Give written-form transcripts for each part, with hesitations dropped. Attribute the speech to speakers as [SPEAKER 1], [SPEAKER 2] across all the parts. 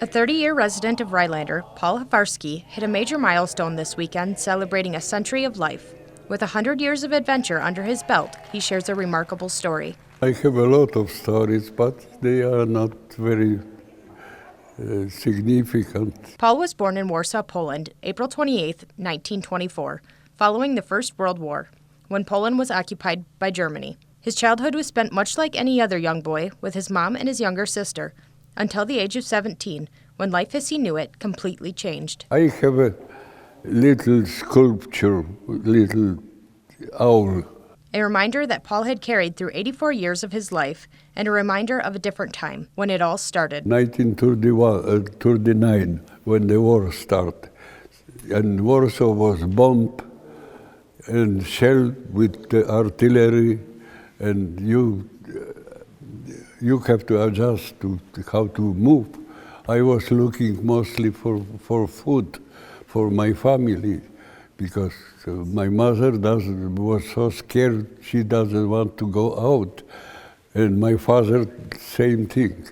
[SPEAKER 1] A 30-year resident of Rhinelander, Paul Hafarsky, hit a major milestone this weekend celebrating a century of life. With 100 years of adventure under his belt, he shares a remarkable story.
[SPEAKER 2] I have a lot of stories, but they are not very significant.
[SPEAKER 1] Paul was born in Warsaw, Poland, April 28, 1924, following the First World War, when Poland was occupied by Germany. His childhood was spent much like any other young boy, with his mom and his younger sister, until the age of 17, when life as he knew it completely changed.
[SPEAKER 2] I have a little sculpture, little owl.
[SPEAKER 1] A reminder that Paul had carried through 84 years of his life, and a reminder of a different time, when it all started.
[SPEAKER 2] 1939, when the war started, and Warsaw was bombed and shelled with the artillery, and you have to adjust to how to move. I was looking mostly for food for my family, because my mother was so scared she doesn't want to go out, and my father, same thing.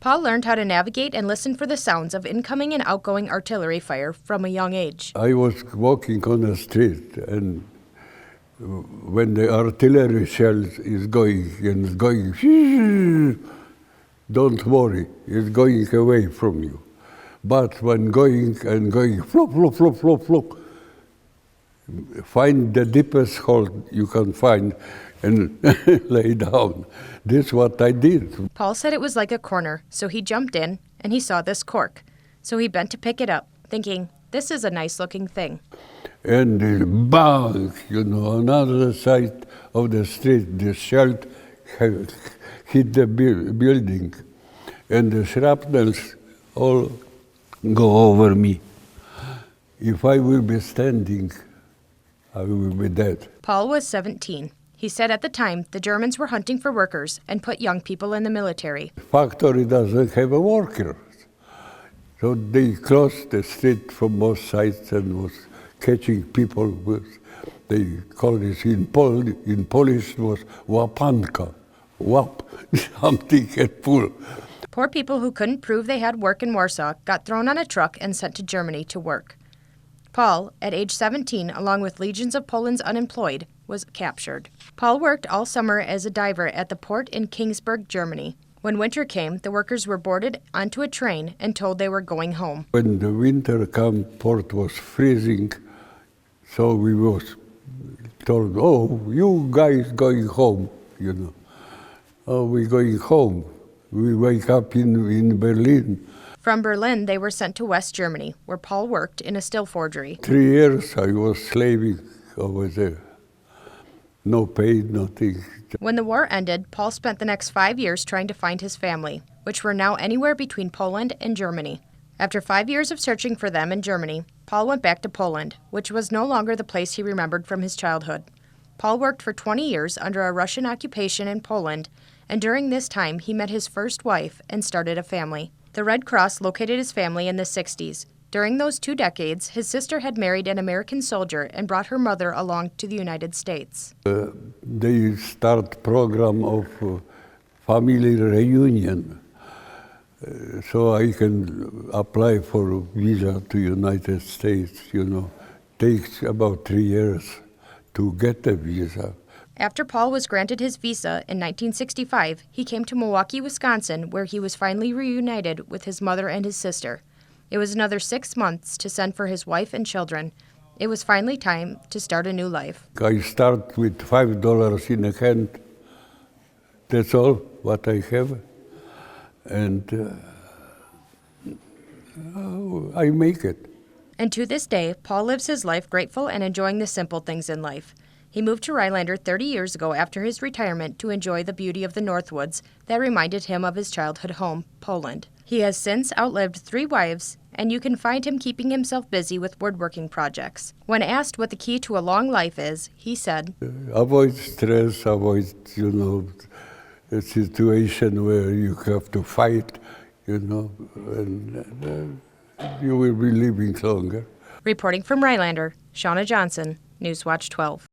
[SPEAKER 1] Paul learned how to navigate and listen for the sounds of incoming and outgoing artillery fire from a young age.
[SPEAKER 2] I was walking on the street, and when the artillery shells is going and is going, don't worry, it's going away from you. But when going and going, flop, flop, flop, flop, flop, find the deepest hole you can find and lay down. This is what I did.
[SPEAKER 1] Paul said it was like a corner, so he jumped in and he saw this cork. So he bent to pick it up, thinking, this is a nice looking thing.
[SPEAKER 2] And bang, on the other side of the street, the shell hit the building, and the shrapnels all go over me. If I will be standing, I will be dead.
[SPEAKER 1] Paul was 17. He said at the time the Germans were hunting for workers and put young people in the military.
[SPEAKER 2] Factory doesn't have a worker. So they closed the street from both sides and was catching people with, they call it in Polish was łapanka, whap, something had pull.
[SPEAKER 1] Poor people who couldn't prove they had work in Warsaw got thrown on a truck and sent to Germany to work. Paul, at age 17, along with legions of Poland's unemployed, was captured. Paul worked all summer as a diver at the port in Kingsburg, Germany. When winter came, the workers were boarded onto a train and told they were going home.
[SPEAKER 2] When the winter came, port was freezing, so we was told, oh, you guys going home, Oh, we're going home. We wake up in Berlin.
[SPEAKER 1] From Berlin, they were sent to West Germany, where Paul worked in a steel forgery.
[SPEAKER 2] 3 years I was slaving over there. No pay, nothing.
[SPEAKER 1] When the war ended, Paul spent the next 5 years trying to find his family, which were now anywhere between Poland and Germany. After 5 years of searching for them in Germany, Paul went back to Poland, which was no longer the place he remembered from his childhood. Paul worked for 20 years under a Russian occupation in Poland, and during this time he met his first wife and started a family. The Red Cross located his family in the 60s. During those 2 decades, his sister had married an American soldier and brought her mother along to the United States.
[SPEAKER 2] They start program of family reunion, so I can apply for a visa to United States, Takes about 3 years to get a visa.
[SPEAKER 1] After Paul was granted his visa in 1965, he came to Milwaukee, Wisconsin, where he was finally reunited with his mother and his sister. It was another 6 months to send for his wife and children. It was finally time to start a new life.
[SPEAKER 2] I start with $5 in a hand. That's all what I have. And I make it.
[SPEAKER 1] And to this day, Paul lives his life grateful and enjoying the simple things in life. He moved to Rhinelander 30 years ago after his retirement to enjoy the beauty of the Northwoods that reminded him of his childhood home, Poland. He has since outlived 3 wives, and you can find him keeping himself busy with woodworking projects. When asked what the key to a long life is, he said,
[SPEAKER 2] avoid stress, avoid, a situation where you have to fight, and you will be living longer.
[SPEAKER 1] Reporting from Rhinelander, Shauna Johnson, Newswatch 12.